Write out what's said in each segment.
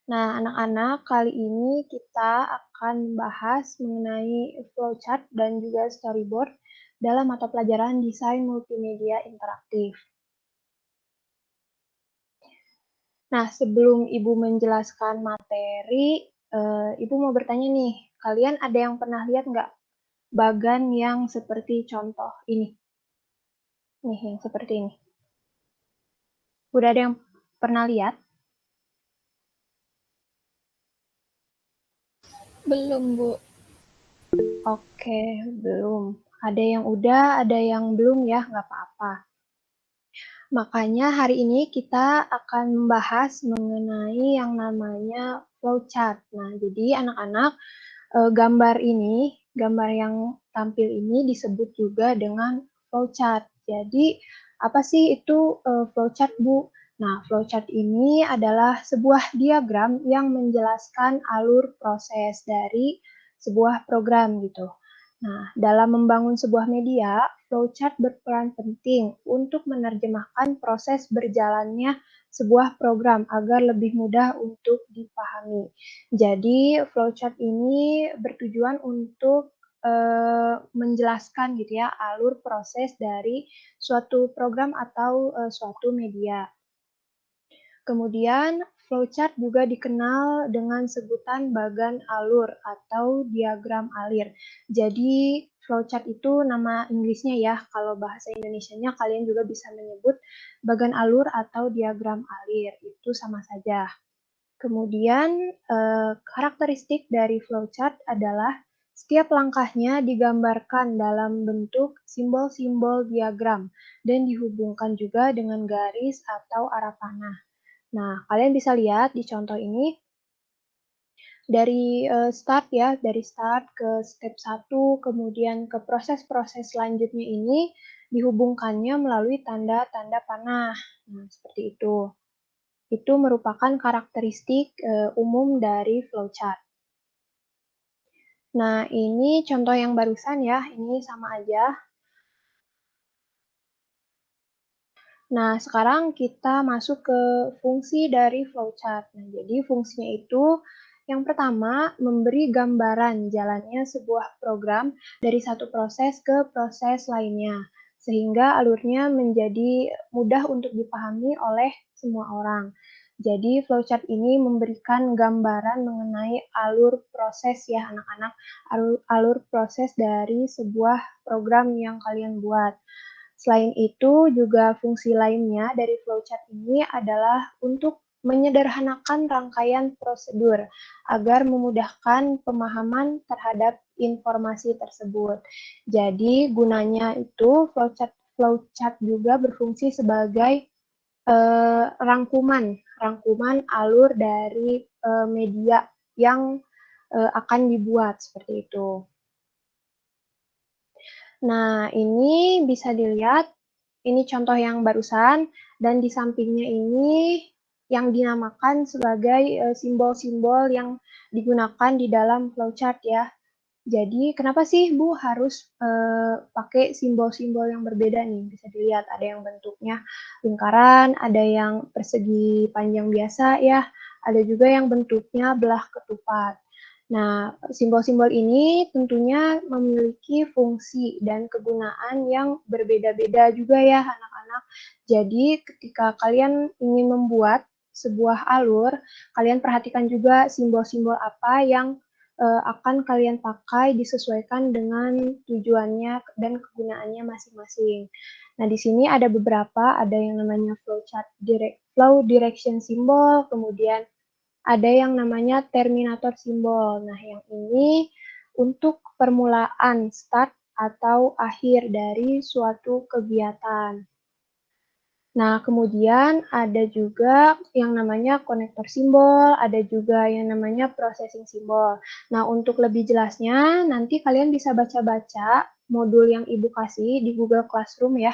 Nah, anak-anak, kali ini kita akan membahas mengenai flowchart dan juga storyboard dalam mata pelajaran desain multimedia interaktif. Nah, sebelum Ibu menjelaskan materi, Ibu mau bertanya nih, kalian ada yang pernah lihat nggak bagan yang seperti contoh ini? Nih, yang seperti ini. Udah ada yang pernah lihat? Belum, Bu. Oke, belum. Ada yang udah, ada yang belum ya, nggak apa-apa. Makanya hari ini kita akan membahas mengenai yang namanya flowchart. Nah, jadi anak-anak, gambar yang tampil ini disebut juga dengan flowchart. Jadi, apa sih itu flowchart, Bu? Nah, flowchart ini adalah sebuah diagram yang menjelaskan alur proses dari sebuah program gitu. Nah, dalam membangun sebuah media, flowchart berperan penting untuk menerjemahkan proses berjalannya sebuah program agar lebih mudah untuk dipahami. Jadi, flowchart ini bertujuan untuk menjelaskan gitu ya alur proses dari suatu program atau suatu media. Kemudian, flowchart juga dikenal dengan sebutan bagan alur atau diagram alir. Jadi, flowchart itu nama Inggrisnya ya. Kalau bahasa Indonesianya kalian juga bisa menyebut bagan alur atau diagram alir. Itu sama saja. Kemudian, karakteristik dari flowchart adalah setiap langkahnya digambarkan dalam bentuk simbol-simbol diagram dan dihubungkan juga dengan garis atau arah panah. Nah, kalian bisa lihat di contoh ini dari dari start ke step 1, kemudian ke proses-proses selanjutnya ini dihubungkannya melalui tanda-tanda panah. Nah, seperti itu. Itu merupakan karakteristik umum dari flowchart. Nah, ini contoh yang barusan ya, ini sama aja. Nah, sekarang kita masuk ke fungsi dari flowchart. Nah, jadi fungsinya itu yang pertama, memberi gambaran jalannya sebuah program dari satu proses ke proses lainnya, sehingga alurnya menjadi mudah untuk dipahami oleh semua orang. Jadi, flowchart ini memberikan gambaran mengenai alur proses ya anak-anak, alur proses dari sebuah program yang kalian buat. Selain itu, juga fungsi lainnya dari flowchart ini adalah untuk menyederhanakan rangkaian prosedur agar memudahkan pemahaman terhadap informasi tersebut. Jadi, gunanya itu flowchart juga berfungsi sebagai rangkuman alur dari media yang akan dibuat seperti itu. Nah, ini bisa dilihat, ini contoh yang barusan, dan di sampingnya ini yang dinamakan sebagai simbol-simbol yang digunakan di dalam flowchart ya. Jadi, kenapa sih Bu harus pakai simbol-simbol yang berbeda nih? Bisa dilihat ada yang bentuknya lingkaran, ada yang persegi panjang biasa ya, ada juga yang bentuknya belah ketupat. Nah, simbol-simbol ini tentunya memiliki fungsi dan kegunaan yang berbeda-beda juga ya anak-anak. Jadi, ketika kalian ingin membuat sebuah alur, kalian perhatikan juga simbol-simbol apa yang akan kalian pakai disesuaikan dengan tujuannya dan kegunaannya masing-masing. Nah, di sini ada beberapa, ada yang namanya flow direction symbol, kemudian ada yang namanya terminator simbol. Nah, yang ini untuk permulaan start atau akhir dari suatu kegiatan. Nah, kemudian ada juga yang namanya konektor simbol, ada juga yang namanya processing simbol. Nah, untuk lebih jelasnya, nanti kalian bisa baca-baca modul yang Ibu kasih di Google Classroom ya,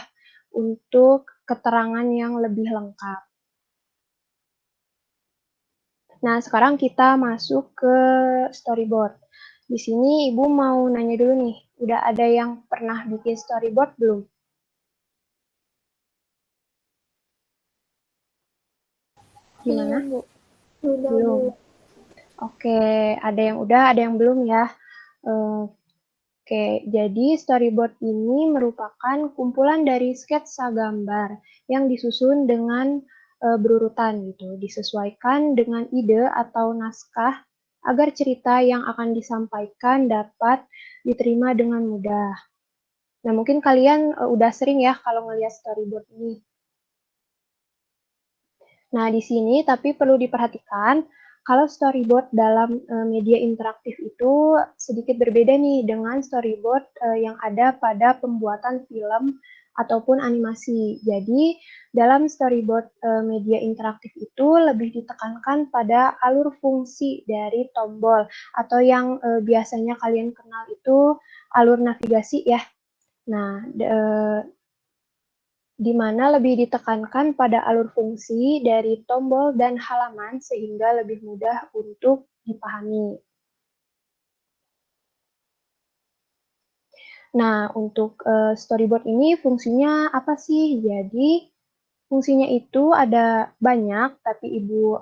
untuk keterangan yang lebih lengkap. Nah, sekarang kita masuk ke storyboard. Di sini Ibu mau nanya dulu nih, udah ada yang pernah bikin storyboard belum? Gimana? Belum, Bu. Belum. Oke, ada yang udah, ada yang belum ya. Oke, jadi storyboard ini merupakan kumpulan dari sketsa gambar yang disusun dengan berurutan gitu, disesuaikan dengan ide atau naskah agar cerita yang akan disampaikan dapat diterima dengan mudah. Nah, mungkin kalian udah sering ya kalau ngelihat storyboard ini. Nah, di sini tapi perlu diperhatikan kalau storyboard dalam media interaktif itu sedikit berbeda nih dengan storyboard yang ada pada pembuatan film ataupun animasi. Jadi, dalam storyboard media interaktif itu lebih ditekankan pada alur fungsi dari tombol atau yang biasanya kalian kenal itu alur navigasi ya. Nah, di mana lebih ditekankan pada alur fungsi dari tombol dan halaman sehingga lebih mudah untuk dipahami. Nah, untuk storyboard ini fungsinya apa sih? Jadi, fungsinya itu ada banyak, tapi Ibu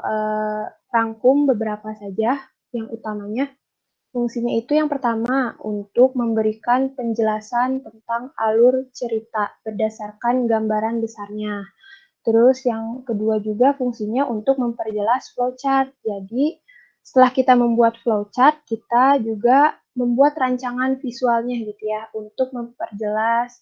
rangkum beberapa saja yang utamanya. Fungsinya itu yang pertama, untuk memberikan penjelasan tentang alur cerita berdasarkan gambaran besarnya. Terus yang kedua juga fungsinya untuk memperjelas flowchart. Jadi setelah kita membuat flowchart, kita juga membuat rancangan visualnya gitu ya untuk memperjelas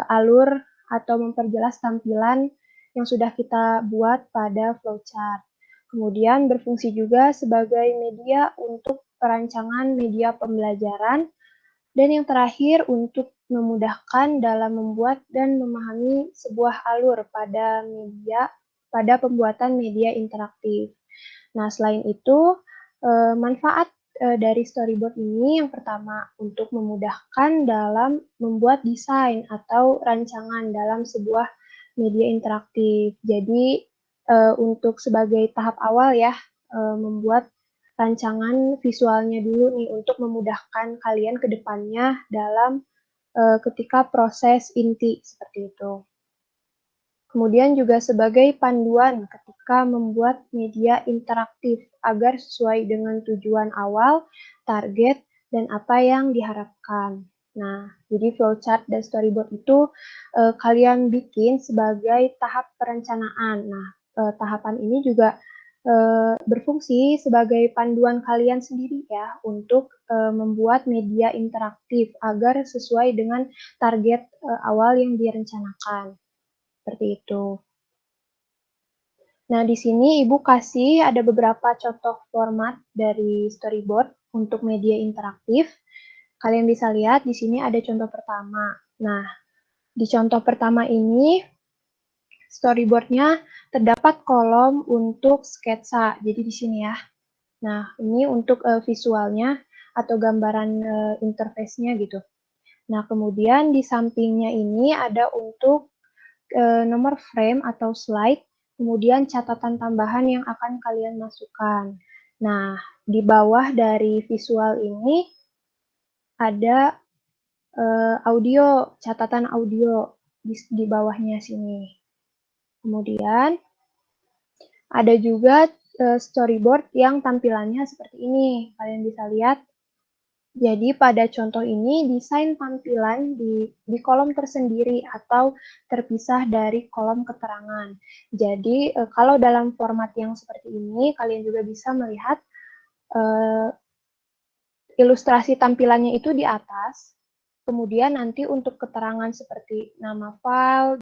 alur atau memperjelas tampilan yang sudah kita buat pada flowchart. Kemudian berfungsi juga sebagai media untuk perancangan media pembelajaran dan yang terakhir, untuk memudahkan dalam membuat dan memahami sebuah alur pada pembuatan media interaktif. Nah, selain itu, manfaat dari storyboard ini yang pertama untuk memudahkan dalam membuat desain atau rancangan dalam sebuah media interaktif. Jadi, untuk sebagai tahap awal ya, membuat rancangan visualnya dulu nih untuk memudahkan kalian ke depannya dalam ketika proses inti seperti itu. Kemudian juga sebagai panduan ketika membuat media interaktif agar sesuai dengan tujuan awal, target, dan apa yang diharapkan. Nah, jadi flowchart dan storyboard itu kalian bikin sebagai tahap perencanaan. Nah, tahapan ini juga berfungsi sebagai panduan kalian sendiri ya untuk membuat media interaktif agar sesuai dengan target awal yang direncanakan. Seperti itu. Nah, di sini Ibu kasih ada beberapa contoh format dari storyboard untuk media interaktif. Kalian bisa lihat di sini ada contoh pertama. Nah, di contoh pertama ini storyboard-nya terdapat kolom untuk sketsa. Jadi di sini ya. Nah, ini untuk visualnya atau gambaran interface-nya gitu. Nah, kemudian di sampingnya ini ada untuk nomor frame atau slide, kemudian catatan tambahan yang akan kalian masukkan. Nah, di bawah dari visual ini ada audio, catatan audio di bawahnya sini. Kemudian ada juga storyboard yang tampilannya seperti ini. Kalian bisa lihat. Jadi pada contoh ini desain tampilan di kolom tersendiri atau terpisah dari kolom keterangan. Jadi kalau dalam format yang seperti ini kalian juga bisa melihat ilustrasi tampilannya itu di atas. Kemudian nanti untuk keterangan seperti nama file,